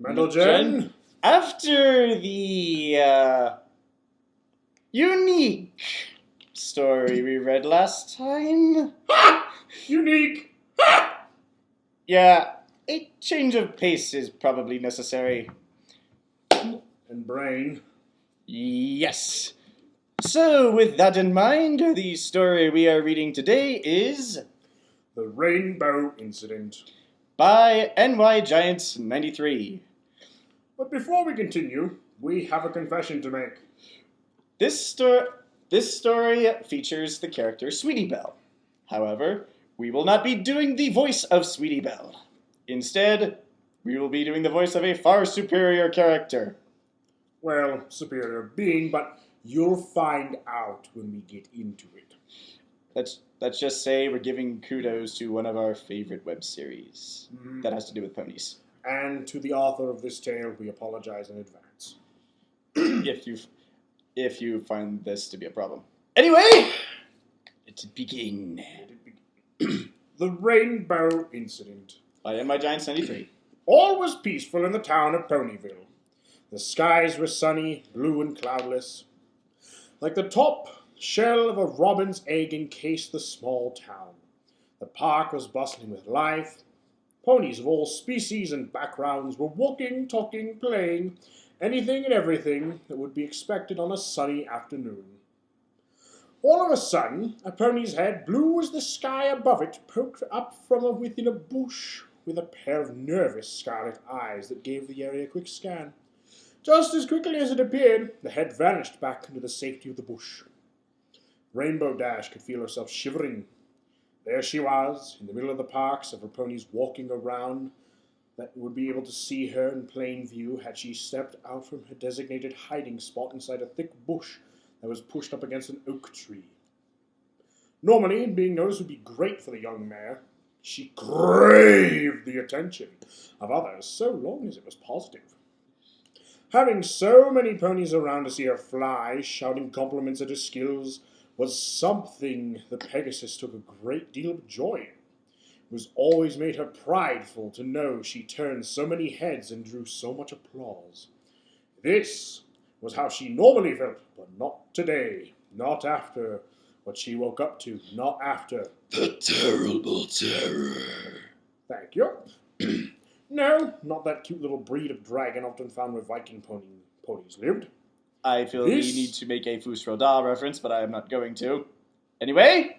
Metal After the unique story we read last time, Unique! yeah, a change of pace is probably necessary. And brain. Yes. So, with that in mind, the story we are reading today is The Rainbow Incident. by NY Giants 93. But before we continue, we have a confession to make. This story features the character Sweetie Belle. However, we will not be doing the voice of Sweetie Belle. Instead, we will be doing the voice of a far superior character. Well, superior being, but you'll find out when we get into it. Let's just say we're giving kudos to one of our favorite web series that has to do with ponies. And to the author of this tale, we apologize in advance. if you find this to be a problem. Anyway, let's begin. The Rainbow Incident. By NY Giants 93. All was peaceful in the town of Ponyville. The skies were sunny, blue and cloudless. Like the top shell of a robin's egg encased the small town. The park was bustling with life. Ponies of all species and backgrounds were walking, talking, playing, anything and everything that would be expected on a sunny afternoon. All of a sudden, a pony's head, blue as the sky above it, poked up from within a bush with a pair of nervous scarlet eyes that gave the area a quick scan. Just as quickly as it appeared, the head vanished back into the safety of the bush. Rainbow Dash could feel herself shivering. There she was, in the middle of the park, several ponies walking around that would be able to see her in plain view had she stepped out from her designated hiding spot inside a thick bush that was pushed up against an oak tree. Normally, being noticed would be great for the young mare. She craved the attention of others so long as it was positive. Having so many ponies around to see her fly, shouting compliments at her skills, was something the Pegasus took a great deal of joy in. It was always made her prideful to know she turned so many heads and drew so much applause. This was how she normally felt, but not today, not after what she woke up to, not after the terrible terror. Thank you. No, not that cute little breed of dragon often found where Viking ponies lived. I feel we need to make a Fus Roda reference, but I am not going to. Anyway?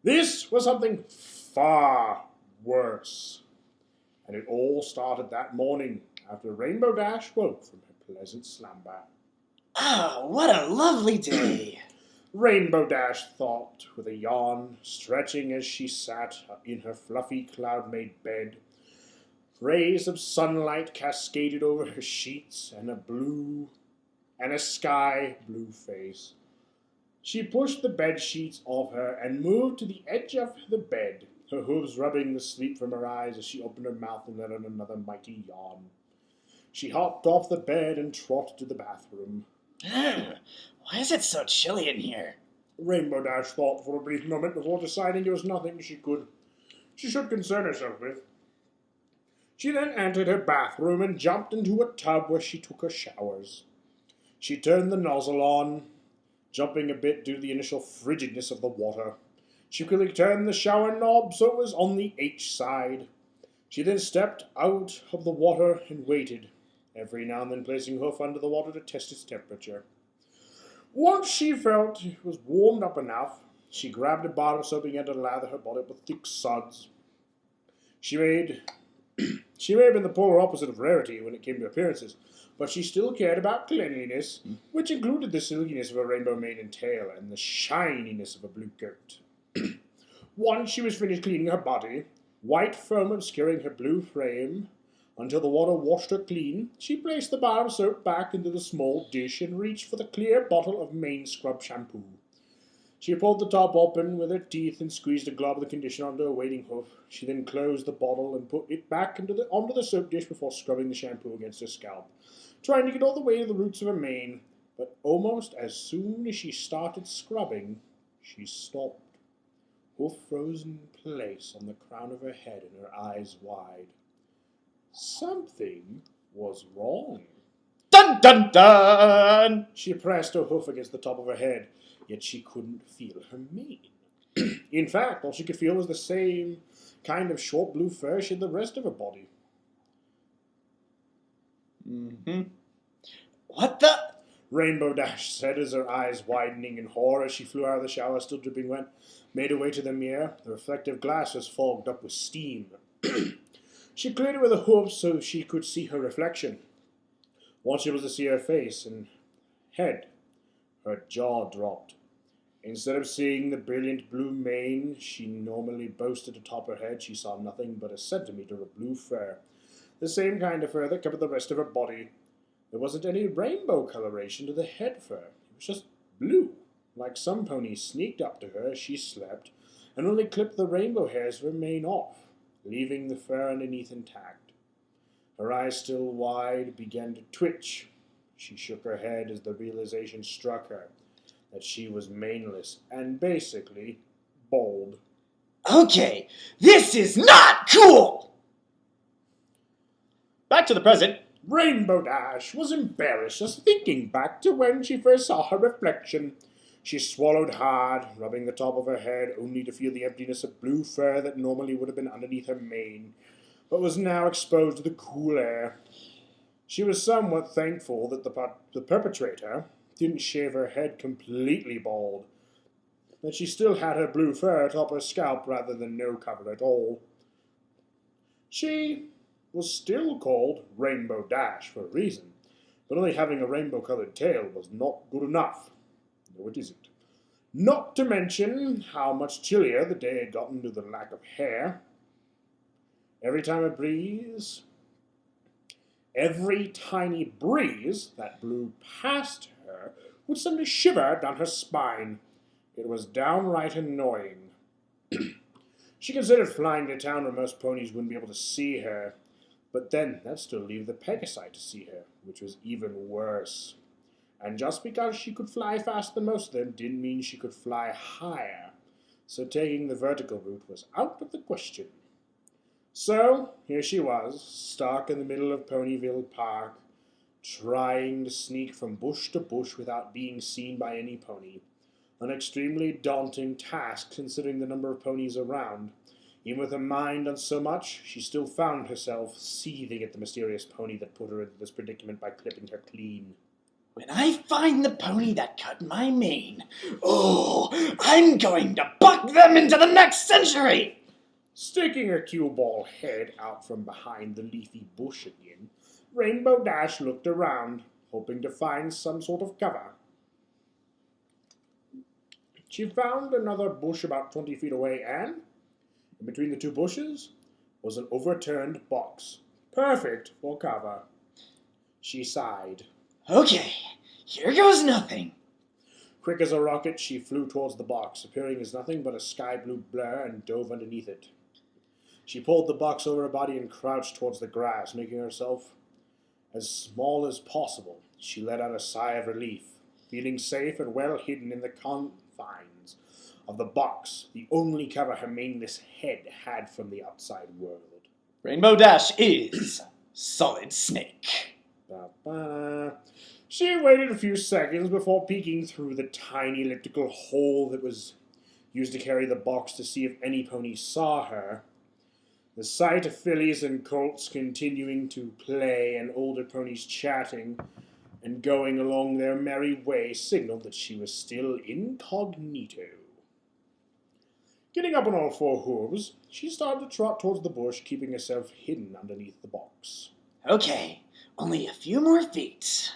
This was something far worse. And it all started that morning after Rainbow Dash woke from her pleasant slumber. Ah, what a lovely day! Rainbow Dash thought with a yawn, stretching as she sat in her fluffy cloud-made bed. Rays of sunlight cascaded over her sheets and a sky blue face. She pushed the bed sheets off her and moved to the edge of the bed, her hooves rubbing the sleep from her eyes as she opened her mouth and let out another mighty yawn. She hopped off the bed and trotted to the bathroom. Why is it so chilly in here? Rainbow Dash thought for a brief moment before deciding there was nothing she should concern herself with. She then entered her bathroom and jumped into a tub where she took her showers. She turned the nozzle on, jumping a bit due to the initial frigidness of the water. She quickly turned the shower knob so it was on the H side. She then stepped out of the water and waited, every now and then placing her hoof under the water to test its temperature. Once she felt it was warmed up enough, she grabbed a bar of soap and began to lather her body with thick suds. She may have been the polar opposite of Rarity when it came to appearances, but she still cared about cleanliness, which included the silkiness of a rainbow mane and tail and the shininess of a blue coat. Once she was finished cleaning her body, white foam obscuring her blue frame, until the water washed her clean, she placed the bar of soap back into the small dish and reached for the clear bottle of Mane Scrub shampoo. She pulled the top open with her teeth and squeezed a glob of the conditioner onto her waiting hoof. She then closed the bottle and put it back onto the soap dish before scrubbing the shampoo against her scalp, trying to get all the way to the roots of her mane. But almost as soon as she started scrubbing, she stopped, hoof frozen in place on the crown of her head and her eyes wide. Something was wrong. Dun dun dun! She pressed her hoof against the top of her head, yet she couldn't feel her mane. In fact, all she could feel was the same kind of short blue fur she had the rest of her body. What the? Rainbow Dash said as her eyes widening in horror as she flew out of the shower, still dripping wet, made her way to the mirror. The reflective glass was fogged up with steam. She cleared it with a hoof so she could see her reflection. Once she was to see her face and head, her jaw dropped. Instead of seeing the brilliant blue mane she normally boasted atop her head, she saw nothing but a centimeter of blue fur. The same kind of fur that covered the rest of her body. There wasn't any rainbow coloration to the head fur. It was just blue, like some ponies sneaked up to her as she slept and only clipped the rainbow hairs of her mane off, leaving the fur underneath intact. Her eyes, still wide, began to twitch. She shook her head as the realization struck her that she was maneless and basically bald. Okay, this is not cool! Back to the present. Rainbow Dash was embarrassed just thinking back to when she first saw her reflection. She swallowed hard, rubbing the top of her head, only to feel the emptiness of blue fur that normally would have been underneath her mane, but was now exposed to the cool air. She was somewhat thankful that the perpetrator didn't shave her head completely bald, that she still had her blue fur atop her scalp rather than no cover at all. She was still called Rainbow Dash for a reason, but only having a rainbow-colored tail was not good enough. No, it isn't. Not to mention how much chillier the day had gotten due to the lack of hair. Every tiny breeze that blew past her would send a shiver down her spine. It was downright annoying. She considered flying to town where most ponies wouldn't be able to see her, but then that'd still leave the Pegasus to see her, which was even worse. And just because she could fly faster than most of them didn't mean she could fly higher, so taking the vertical route was out of the question. So, here she was, stuck in the middle of Ponyville Park, trying to sneak from bush to bush without being seen by any pony. An extremely daunting task considering the number of ponies around. Even with her mind on so much, she still found herself seething at the mysterious pony that put her into this predicament by clipping her clean. When I find the pony that cut my mane, I'm going to buck them into the next century! Sticking her cue ball head out from behind the leafy bush again, Rainbow Dash looked around, hoping to find some sort of cover. She found another bush about 20 feet away, and in between the two bushes was an overturned box. Perfect for cover. She sighed. Okay, here goes nothing. Quick as a rocket, she flew towards the box, appearing as nothing but a sky-blue blur, and dove underneath it. She pulled the box over her body and crouched towards the grass, making herself as small as possible. She let out a sigh of relief, feeling safe and well hidden in the confines of the box, the only cover her maneless head had from the outside world. Rainbow Dash is Solid Snake. Ba-ba. She waited a few seconds before peeking through the tiny elliptical hole that was used to carry the box to see if any pony saw her. The sight of fillies and colts continuing to play and older ponies chatting and going along their merry way signaled that she was still incognito. Getting up on all four hooves, she started to trot towards the bush, keeping herself hidden underneath the box. Okay, only a few more feet.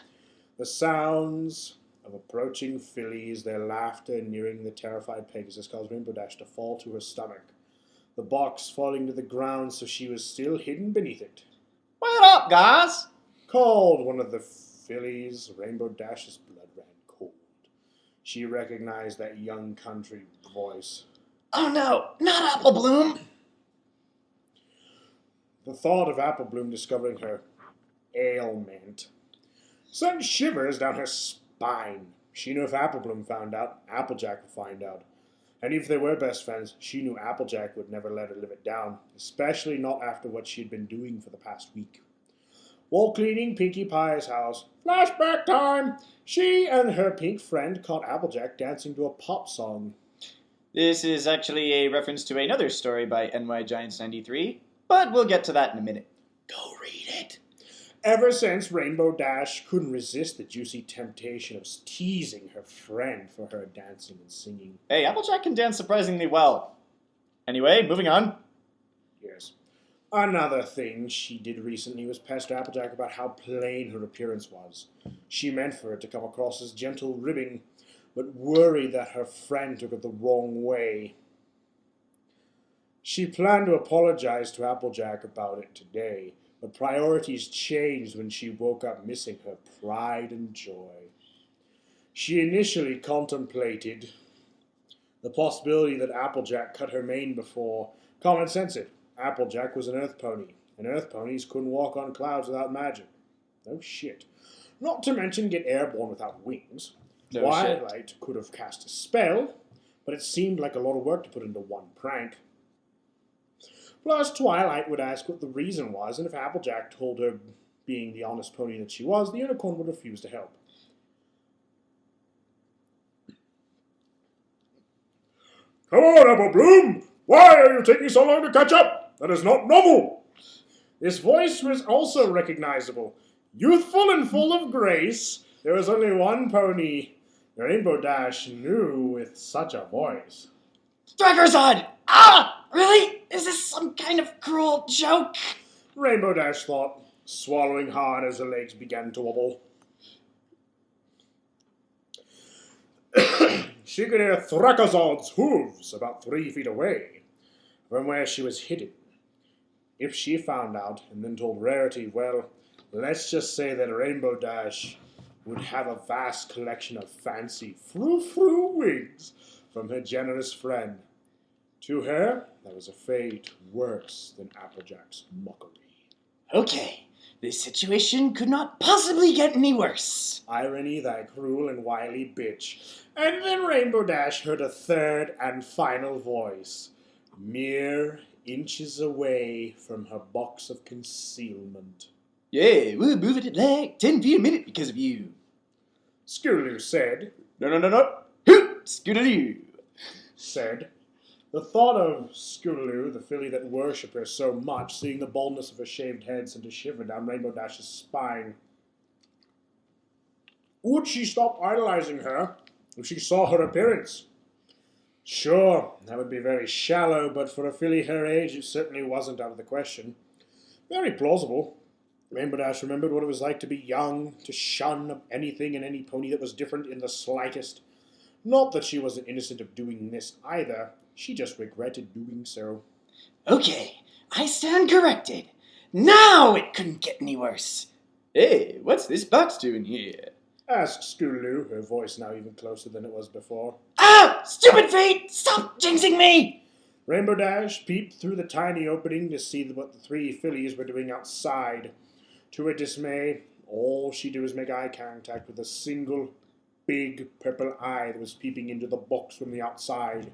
The sounds of approaching fillies, their laughter nearing the terrified Pegasus, caused Rainbow Dash to fall to her stomach, the box falling to the ground so she was still hidden beneath it. What up, guys? Called one of the fillies. Rainbow Dash's blood ran cold. She recognized that young country voice. Oh no, not Applebloom! The thought of Applebloom discovering her ailment sent shivers down her spine. She knew if Applebloom found out, Applejack would find out. And if they were best friends, she knew Applejack would never let her live it down, especially not after what she had been doing for the past week. While cleaning Pinkie Pie's house, flashback time! She and her pink friend caught Applejack dancing to a pop song. This is actually a reference to another story by NY Giants 93, but we'll get to that in a minute. Go read it. Ever since Rainbow Dash couldn't resist the juicy temptation of teasing her friend for her dancing and singing. Hey, Applejack can dance surprisingly well. Anyway, moving on. Yes. Another thing she did recently was pester Applejack about how plain her appearance was. She meant for it to come across as gentle ribbing, but worried that her friend took it the wrong way. She planned to apologize to Applejack about it today, but priorities changed when she woke up missing her pride and joy. She initially contemplated the possibility that Applejack cut her mane before. Common sense it. Applejack was an earth pony, and earth ponies couldn't walk on clouds without magic. No shit. Not to mention get airborne without wings. No Twilight could have cast a spell, but it seemed like a lot of work to put into one prank. Plus, Twilight would ask what the reason was, and if Applejack told her, being the honest pony that she was, the unicorn would refuse to help. Come on, Applebloom! Why are you taking so long to catch up? That is not normal! This voice was also recognizable. Youthful and full of grace, there was only one pony Rainbow Dash knew with such a voice. Thrackerzod! Ah! Really? Is this some kind of cruel joke? Rainbow Dash thought, swallowing hard as her legs began to wobble. She could hear Thrackerzod's hooves about 3 feet away from where she was hidden. If she found out and then told Rarity, well, let's just say that Rainbow Dash would have a vast collection of fancy frou-frou wigs from her generous friend. To her, that was a fate worse than Applejack's mockery. Okay, this situation could not possibly get any worse. Irony, thy cruel and wily bitch. And then Rainbow Dash heard a third and final voice, mere inches away from her box of concealment. Yeah, we're moving it like 10 feet a minute because of you. Scootaloo said, No. HOOT! Scootaloo! said. The thought of Scootaloo, the filly that worshipped her so much, seeing the baldness of her shaved head, sent a shiver down Rainbow Dash's spine. Would she stop idolizing her if she saw her appearance? Sure, that would be very shallow, but for a filly her age, it certainly wasn't out of the question. Very plausible. Rainbow Dash remembered what it was like to be young, to shun anything and any pony that was different in the slightest. Not that she wasn't innocent of doing this either. She just regretted doing so. Okay, I stand corrected. Now it couldn't get any worse. Hey, what's this box doing here? Asked Scootaloo, her voice now even closer than it was before. Ah! Stupid fate! Stop jinxing me! Rainbow Dash peeped through the tiny opening to see what the 3 fillies were doing outside. To her dismay, all she did was make eye contact with a single big purple eye that was peeping into the box from the outside.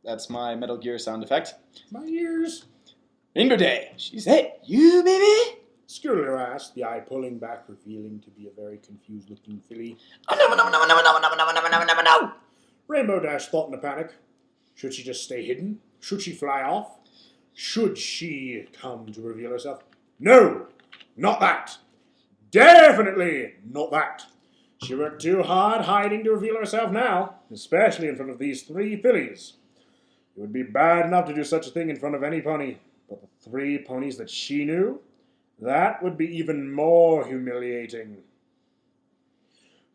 That's my Metal Gear sound effect. My ears. Rainbow Dash, is that you, baby? Scootaloo asked, the eye pulling back, revealing to be a very confused-looking filly. Oh, no. Rainbow Dash thought in a panic. Should she just stay hidden? Should she fly off? Should she come to reveal herself? No! Not that! Definitely not that! She worked too hard hiding to reveal herself now, especially in front of these 3 fillies. It would be bad enough to do such a thing in front of any pony, but the 3 ponies that she knew, that would be even more humiliating.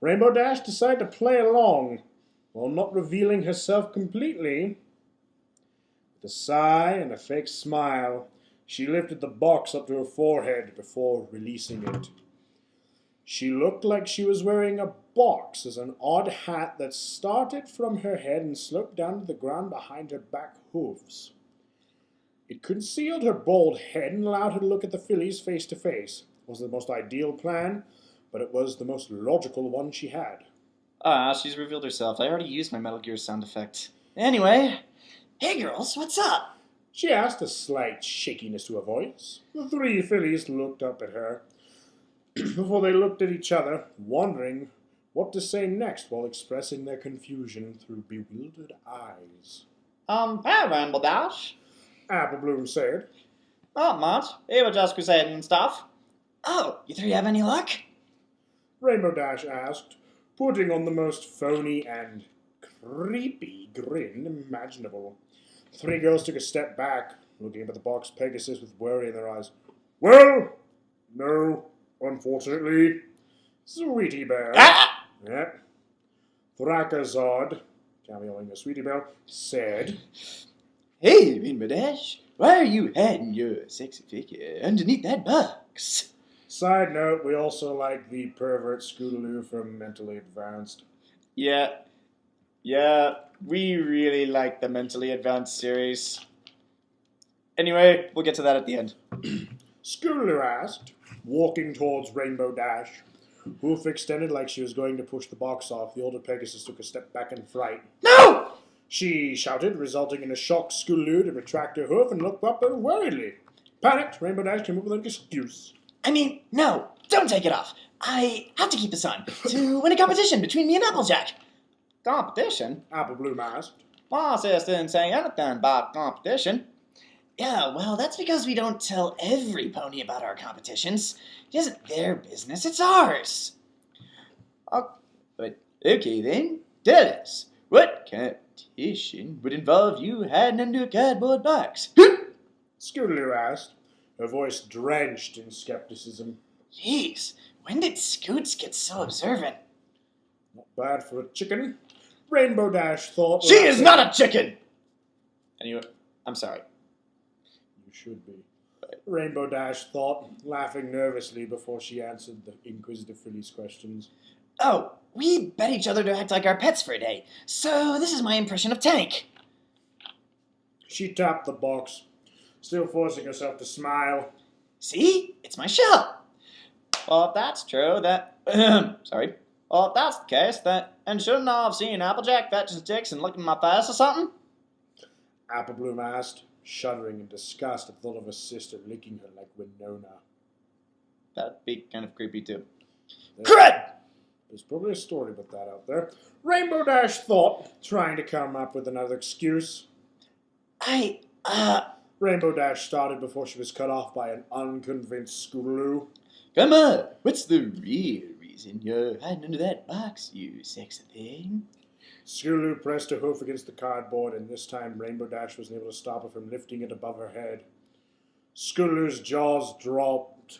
Rainbow Dash decided to play along, while not revealing herself completely. With a sigh and a fake smile, she lifted the box up to her forehead before releasing it. She looked like she was wearing a box as an odd hat that started from her head and sloped down to the ground behind her back hooves. It concealed her bald head and allowed her to look at the fillies face to face. It wasn't the most ideal plan, but it was the most logical one she had. Ah, she's revealed herself. I already used my Metal Gear sound effect. Anyway, hey girls, what's up? She asked, a slight shakiness to her voice. The three fillies looked up at her before they looked at each other, wondering what to say next while expressing their confusion through bewildered eyes. Hey, Rainbow Dash. Applebloom said. Not much. We were just crusading and stuff. Oh, you three have any luck? Rainbow Dash asked, putting on the most phony and creepy grin imaginable. The three girls took a step back, looking up at the box Pegasus with worry in their eyes. Well, no, unfortunately. Sweetie Belle. Ah! Yeah. Thrackerzod, cameoing a Sweetie Belle, said, Hey, Rainbow Dash. Why are you hiding your sexy figure underneath that box? Side note, we also like the pervert Scootaloo from Mentally Advanced. Yeah, we really like the Mentally Advanced series. Anyway, we'll get to that at the end. Scootaloo asked, walking towards Rainbow Dash. Hoof extended like she was going to push the box off. The older Pegasus took a step back in fright. No! She shouted, resulting in a shocked Scootaloo to retract her hoof and look up worriedly. Panicked, Rainbow Dash came up with an excuse. I mean, no, don't take it off. I have to keep this on to win a competition between me and Applejack. Competition? Applebloom asked. My sis didn't say anything about competition. Yeah, well, that's because we don't tell every pony about our competitions. It isn't their business, it's ours. But okay then, tell us, what competition would involve you hiding under a cardboard box? Scootaloo asked, her voice drenched in skepticism. Jeez, when did Scoots get so observant? Not bad for a chicken. Rainbow Dash thought... She is not a chicken! Anyway, I'm sorry. You should be. Rainbow Dash thought, laughing nervously before she answered the inquisitive filly's questions. Oh, we bet each other to act like our pets for a day, so this is my impression of Tank. She tapped the box, still forcing herself to smile. See? It's my shell. Well, if that's true, that... sorry. Well, if that's the case, and shouldn't I have seen Applejack fetch his dicks and look in my face or something? Applebloom asked, shuddering in disgust at the thought of her sister licking her like Winona. That'd be kind of creepy, too. Crud! There's probably a story about that out there. Rainbow Dash thought, trying to come up with another excuse. Rainbow Dash started before she was cut off by an unconvinced Scootaloo. Come on, what's the real reason you're hiding under that box, you sexy thing? Scootaloo pressed her hoof against the cardboard, and this time Rainbow Dash wasn't able to stop her from lifting it above her head. Scootaloo's jaw dropped,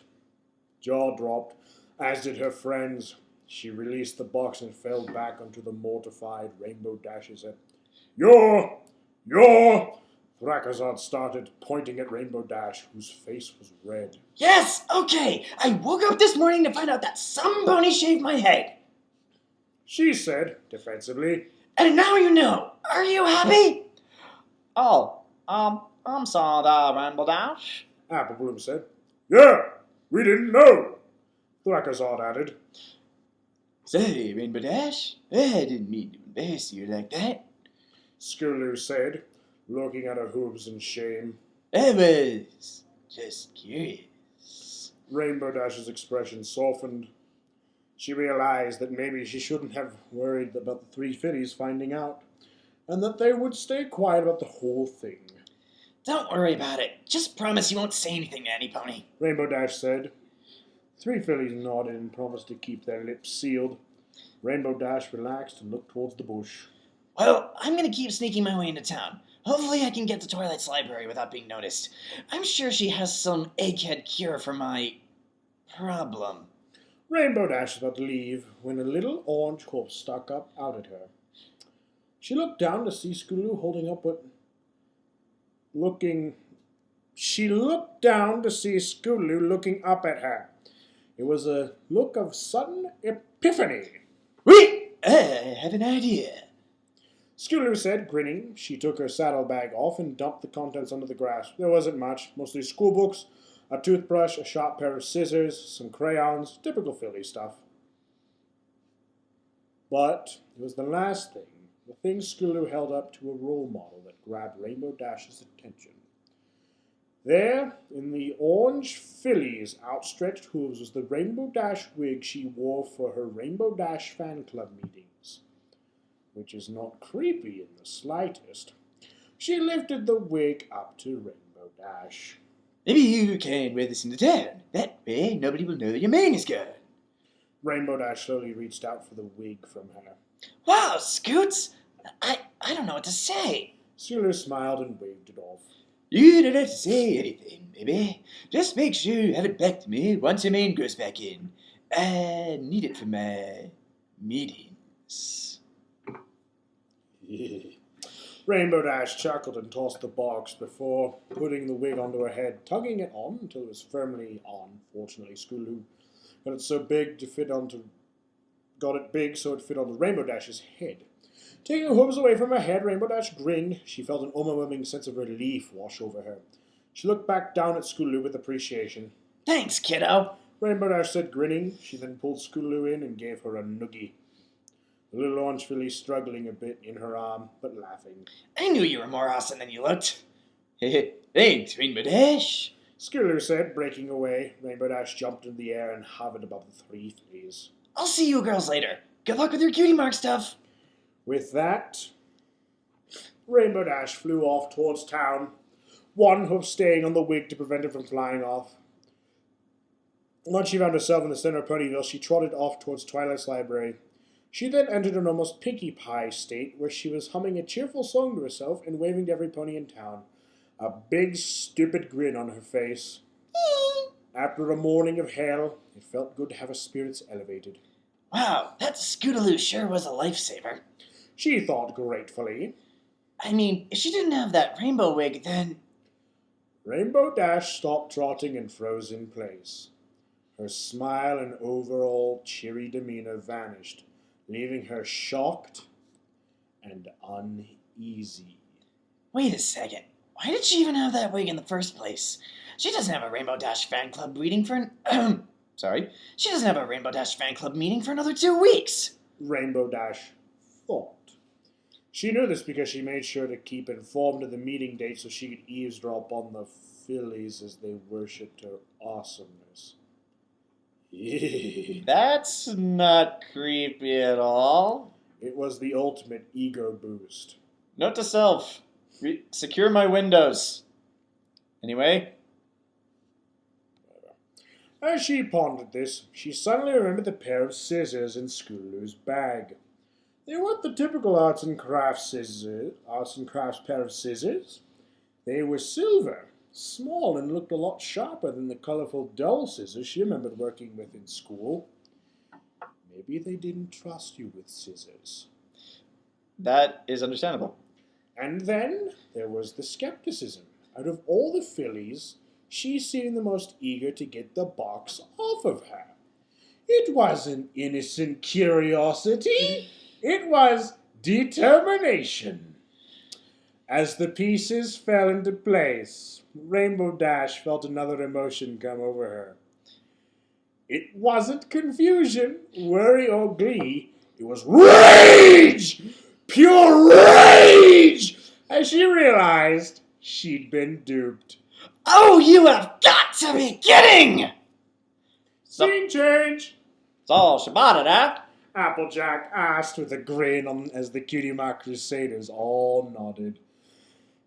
as did her friends. She released the box and fell back onto the mortified Rainbow Dash's head. You're... Thrackerzod started, pointing at Rainbow Dash, whose face was red. Yes, okay. I woke up this morning to find out that some pony shaved my head. She said, defensively. And now you know. Are you happy? Oh, I'm sorry there, Rainbow Dash. Applebloom said. Yeah, we didn't know. Thrackerzod added. Say, Rainbow Dash, I didn't mean to embarrass you like that. Scootaloo said, looking at her hooves in shame. I was just curious. Rainbow Dash's expression softened. She realized that maybe she shouldn't have worried about the three fillies finding out, and that they would stay quiet about the whole thing. Don't worry about it. Just promise you won't say anything to any pony. Rainbow Dash said. Three fillies nodded and promised to keep their lips sealed. Rainbow Dash relaxed and looked towards the bush. Well, I'm going to keep sneaking my way into town. Hopefully I can get to Twilight's library without being noticed. I'm sure she has some egghead cure for my... problem. Rainbow Dash was about to leave when a little orange corpse stuck up out at her. She looked down to see Scootaloo holding up what... She looked down to see Scootaloo looking up at her. It was a look of sudden epiphany. Wait, I have an idea. Scootaloo said, grinning. She took her saddlebag off and dumped the contents onto the grass. There wasn't much, mostly schoolbooks, a toothbrush, a sharp pair of scissors, some crayons, typical filly stuff. But it was the last thing, the thing Scootaloo held up to a role model that grabbed Rainbow Dash's attention. There, in the orange filly's outstretched hooves, was the Rainbow Dash wig she wore for her Rainbow Dash fan club meetings, which is not creepy in the slightest. She lifted the wig up to Rainbow Dash. Maybe you can wear this into town. That way, nobody will know that your mane is gone. Rainbow Dash slowly reached out for the wig from her. Wow, Scoots! I don't know what to say. Scootaloo smiled and waved it off. You don't have to say anything, baby. Just make sure you have it back to me once your mane grows back in. I need it for my meetings. Rainbow Dash chuckled and tossed the box before putting the wig onto her head, tugging it on until it was firmly on. Fortunately, Scootaloo got it so big to fit onto, got it big so it fit onto Rainbow Dash's head. Taking her hooves away from her head, Rainbow Dash grinned. She felt an overwhelming sense of relief wash over her. She looked back down at Scootaloo with appreciation. Thanks, kiddo. Rainbow Dash said, grinning. She then pulled Scootaloo in and gave her a noogie. The little orange filly struggling a bit in her arm, but laughing. I knew you were more awesome than you looked. Thanks, Rainbow Dash. Scootaloo said, breaking away. Rainbow Dash jumped into the air and hovered above the three fillies. I'll see you girls later. Good luck with your cutie mark stuff. With that, Rainbow Dash flew off towards town, one hoof staying on the wig to prevent it from flying off. Once she found herself in the center of Ponyville, she trotted off towards Twilight's library. She then entered an almost Pinkie Pie state where she was humming a cheerful song to herself and waving to every pony in town, a big stupid grin on her face. After a morning of hell, it felt good to have her spirits elevated. Wow, that Scootaloo sure was a lifesaver. She thought gratefully. I mean, if she didn't have that rainbow wig, then... Rainbow Dash stopped trotting and froze in place. Her smile and overall cheery demeanor vanished, leaving her shocked and uneasy. Wait a second. Why did she even have that wig in the first place? She doesn't have a Rainbow Dash fan club meeting for She doesn't have a Rainbow Dash fan club meeting for another 2 weeks. Rainbow Dash thought. She knew this because she made sure to keep informed of the meeting date so she could eavesdrop on the fillies as they worshipped her awesomeness. That's not creepy at all. It was the ultimate ego boost. Note to self. Secure my windows. Anyway. As she pondered this, she suddenly remembered the pair of scissors in Scootaloo's bag. They weren't the typical arts and crafts pair of scissors. They were silver, small, and looked a lot sharper than the colorful dull scissors she remembered working with in school. Maybe they didn't trust you with scissors. That is understandable. And then there was the skepticism. Out of all the fillies, she seemed the most eager to get the box off of her. It wasn't innocent curiosity. It was determination. As the pieces fell into place, Rainbow Dash felt another emotion come over her. It wasn't confusion, worry, or glee. It was rage! Pure rage! As she realized she'd been duped. Oh, you have got to be kidding! Scene change! So, she bought it, huh? Applejack asked with a grin as the Cutie Mark Crusaders all nodded.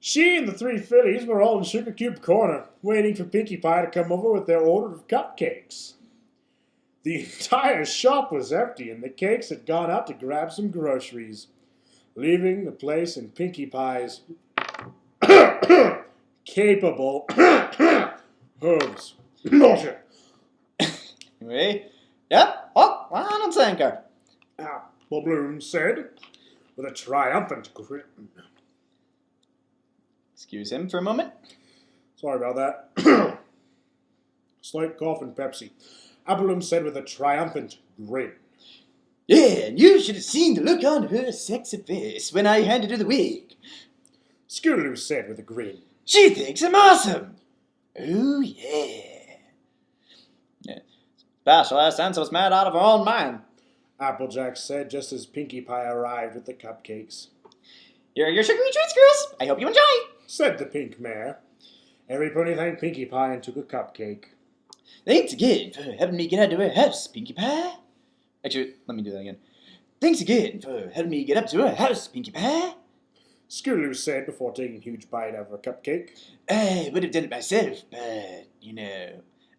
She and the three fillies were all in Sugar Cube Corner, waiting for Pinkie Pie to come over with their order of cupcakes. The entire shop was empty, and the cakes had gone out to grab some groceries, leaving the place in Pinkie Pie's capable hooves. Bullshit. Anyway. Yep. Oh, I don't think her. Applebloom said, with a triumphant grin. Excuse him for a moment. Sorry about that. Slight cough and Pepsi. Applebloom said with a triumphant grin. Yeah, and you should have seen the look on her sexy face when I handed her the wig. Scootaloo said with a grin. She thinks I'm awesome. Oh, yeah. Specialist sense was mad out of her own mind. Applejack said just as Pinkie Pie arrived with the cupcakes. Here are your sugary treats, girls. I hope you enjoy. Said the pink mare. Every pony thanked Pinkie Pie and took a cupcake. Thanks again for helping me get out to her house, Pinkie Pie. Actually, let me do that again. Thanks again for helping me get up to her house, Pinkie Pie. Scootaloo said before taking a huge bite out of her cupcake. I would have done it myself, but,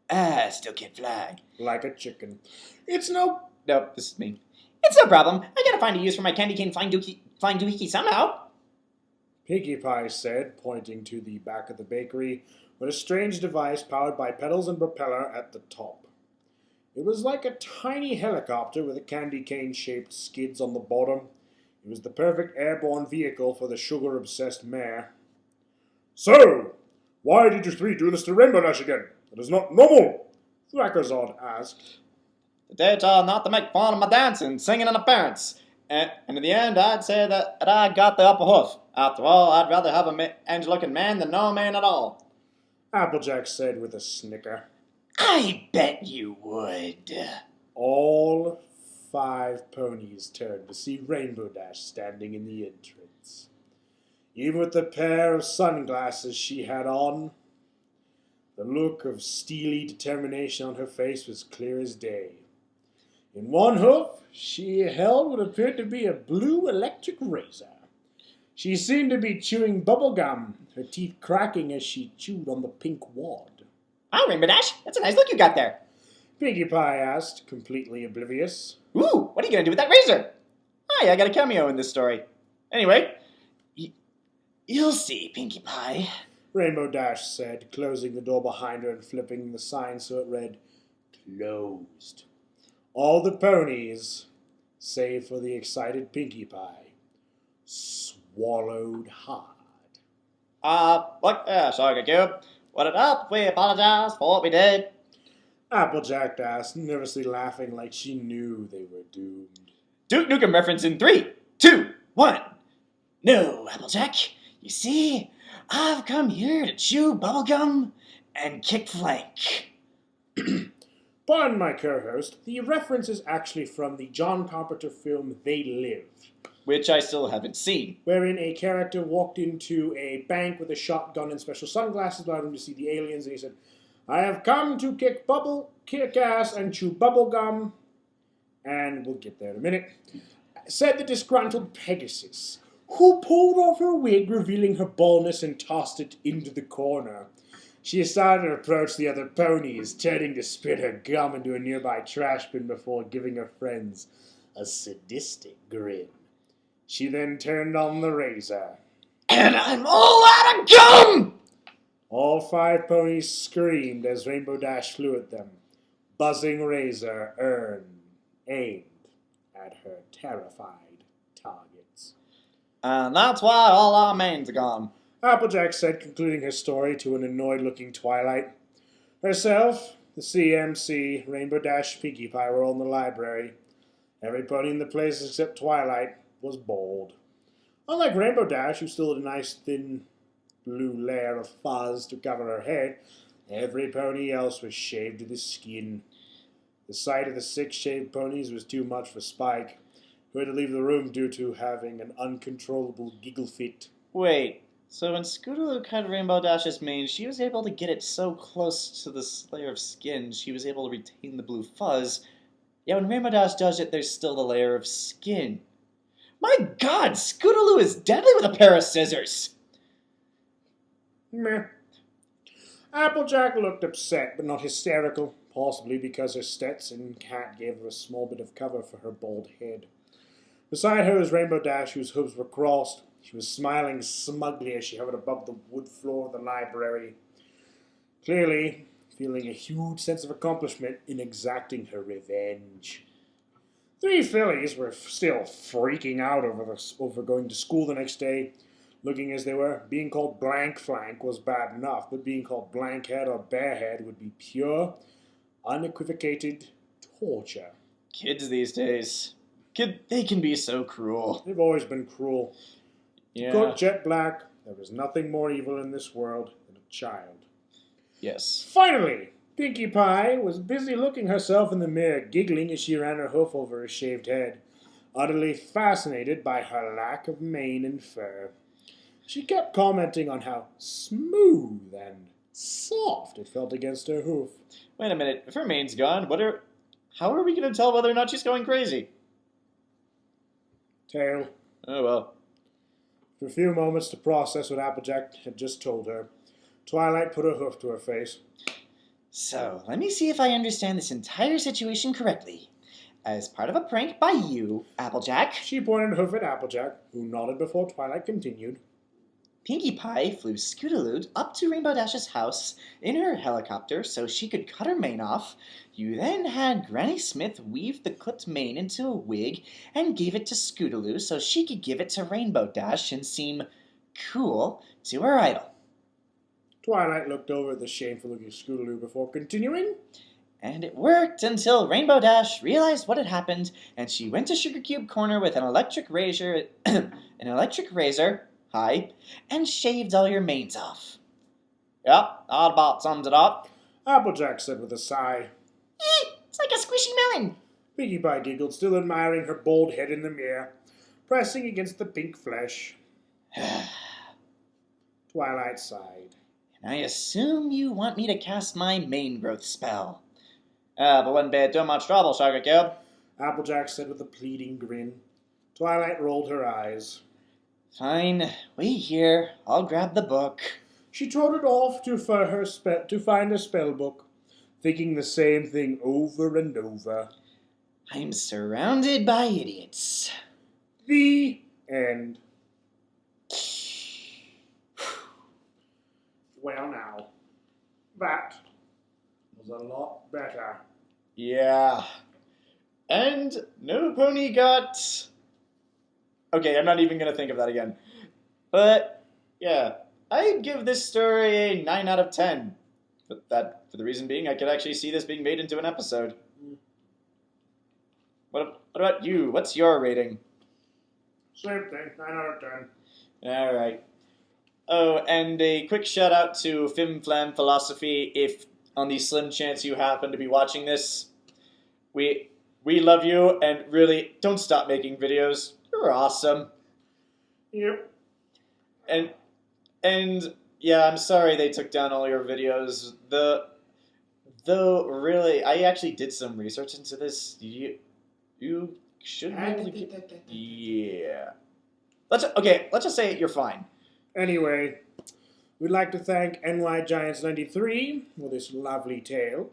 I still can't fly. Like a chicken. No, this is me. It's no problem. I gotta find a use for my candy cane flying doohickey somehow. Pinkie Pie said, pointing to the back of the bakery, with a strange device powered by pedals and propeller at the top. It was like a tiny helicopter with a candy cane-shaped skids on the bottom. It was the perfect airborne vehicle for the sugar-obsessed mare. So, why did you three do this to Rainbow Dash again? That is not normal, Thrackerzod asked. The data not to make fun of my dancing, singing, and appearance. And in the end, I'd say that I got the upper hoof. After all, I'd rather have an angel-looking man than no man at all. Applejack said with a snicker. I bet you would. All 5 ponies turned to see Rainbow Dash standing in the entrance. Even with the pair of sunglasses she had on, the look of steely determination on her face was clear as day. In one hoof, she held what appeared to be a blue electric razor. She seemed to be chewing bubble gum, her teeth cracking as she chewed on the pink wad. Hi, Rainbow Dash. That's a nice look you got there. Pinkie Pie asked, completely oblivious. Ooh, what are you gonna do with that razor? Hi, I got a cameo in this story. Anyway, You'll see, Pinkie Pie. Rainbow Dash said, closing the door behind her and flipping the sign so it read, Closed. All the ponies, save for the excited Pinkie Pie, swallowed hard. sorry, Cube. Would it help if we apologize for what we did? Applejack asked, nervously laughing like she knew they were doomed. Duke Nukem reference in 3, 2, 1. No, Applejack. You see, I've come here to chew bubblegum and kick flank. Pardon my co-host, the reference is actually from the John Carpenter film They Live, Which I still haven't seen. wherein a character walked into a bank with a shotgun and special sunglasses, allowed him to see the aliens, and he said, I have come to kick ass and chew bubblegum, and we'll get there in a minute, said the disgruntled Pegasus, who pulled off her wig, revealing her baldness, and tossed it into the corner. She started to approach the other ponies, turning to spit her gum into a nearby trash bin before giving her friends a sadistic grin. She then turned on the razor. And I'm all out of gum! All 5 ponies screamed as Rainbow Dash flew at them. Buzzing razor aimed at her terrified targets. And that's why all our mains are gone. Applejack said, concluding her story to an annoyed-looking Twilight. Herself, the CMC, Rainbow Dash, Pinkie Pie were all in the library. Every pony in the place except Twilight was bald. Unlike Rainbow Dash, who still had a nice thin blue layer of fuzz to cover her head, every pony else was shaved to the skin. The sight of the 6 shaved ponies was too much for Spike, who had to leave the room due to having an uncontrollable giggle fit. Wait, so when Scootaloo cut Rainbow Dash's mane, she was able to get it so close to this layer of skin, she was able to retain the blue fuzz. Yet when Rainbow Dash does it, there's still the layer of skin. My god, Scootaloo is deadly with a pair of scissors! Meh. Applejack looked upset, but not hysterical, possibly because her Stetson hat gave her a small bit of cover for her bald head. Beside her was Rainbow Dash, whose hooves were crossed. She was smiling smugly as she hovered above the wood floor of the library, clearly feeling a huge sense of accomplishment in exacting her revenge. 3 fillies were still freaking out over going to school the next day, looking as they were. Being called blank flank was bad enough, but being called blank head or bare head would be pure, unequivocated torture. Kids these days, they can be so cruel. They've always been cruel. Yeah. Quote Jet Black, there is nothing more evil in this world than a child. Yes. Finally, Pinkie Pie was busy looking herself in the mirror, giggling as she ran her hoof over her shaved head, utterly fascinated by her lack of mane and fur. She kept commenting on how smooth and soft it felt against her hoof. Wait a minute, if her mane's gone, how are we going to tell whether or not she's going crazy? Tail. Oh well. For a few moments to process what Applejack had just told her, Twilight put her hoof to her face. So, let me see if I understand this entire situation correctly. As part of a prank by you, Applejack, She pointed her hoof at Applejack, who nodded before Twilight continued. Pinkie Pie flew Scootaloo up to Rainbow Dash's house in her helicopter so she could cut her mane off. You then had Granny Smith weave the clipped mane into a wig and gave it to Scootaloo so she could give it to Rainbow Dash and seem cool to her idol. Twilight looked over at the shameful-looking Scootaloo before continuing. And it worked until Rainbow Dash realized what had happened, and she went to Sugar Cube Corner with an electric razor, and shaved all your manes off. Yep, that about sums it up. Applejack said with a sigh. It's like a squishy melon. Pinkie Pie giggled, still admiring her bald head in the mirror, pressing against the pink flesh. Twilight sighed. And I assume you want me to cast my mane growth spell. But wouldn't be too much trouble, Sugar Cube. Applejack said with a pleading grin. Twilight rolled her eyes. Fine, wait here. I'll grab the book. She trotted off to find a spell book, thinking the same thing over and over. I'm surrounded by idiots. The end. Well now, that was a lot better. Yeah. And no pony got... Okay, I'm not even going to think of that again. But, yeah, I'd give this story a 9 out of 10. But for the reason being, I could actually see this being made into an episode. What about you? What's your rating? Same thing, 9 out of 10. Alright. Oh, and a quick shout out to Fim Flam Philosophy. If on the slim chance you happen to be watching this, we love you, and really, don't stop making videos. You're awesome. Yep. And yeah, I'm sorry they took down all your videos. Though really, I actually did some research into this. You should be able to get... Yeah. Let's just say you're fine. Anyway, we'd like to thank NY Giants 93 for this lovely tale.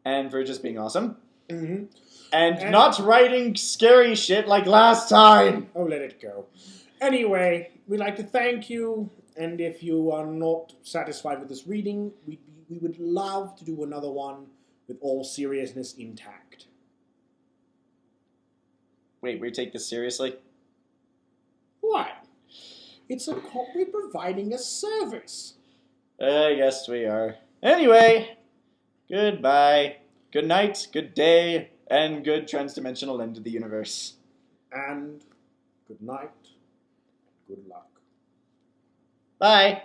And for just being awesome. Mm-hmm. And not writing scary shit like last time. Oh, let it go. Anyway, we'd like to thank you, and if you are not satisfied with this reading, we would love to do another one with all seriousness intact. Wait, we take this seriously? What? It's a copy providing a service. I guess we are. Anyway, goodbye, good night, good day, and good transdimensional end of the universe. And good night, good luck. Bye.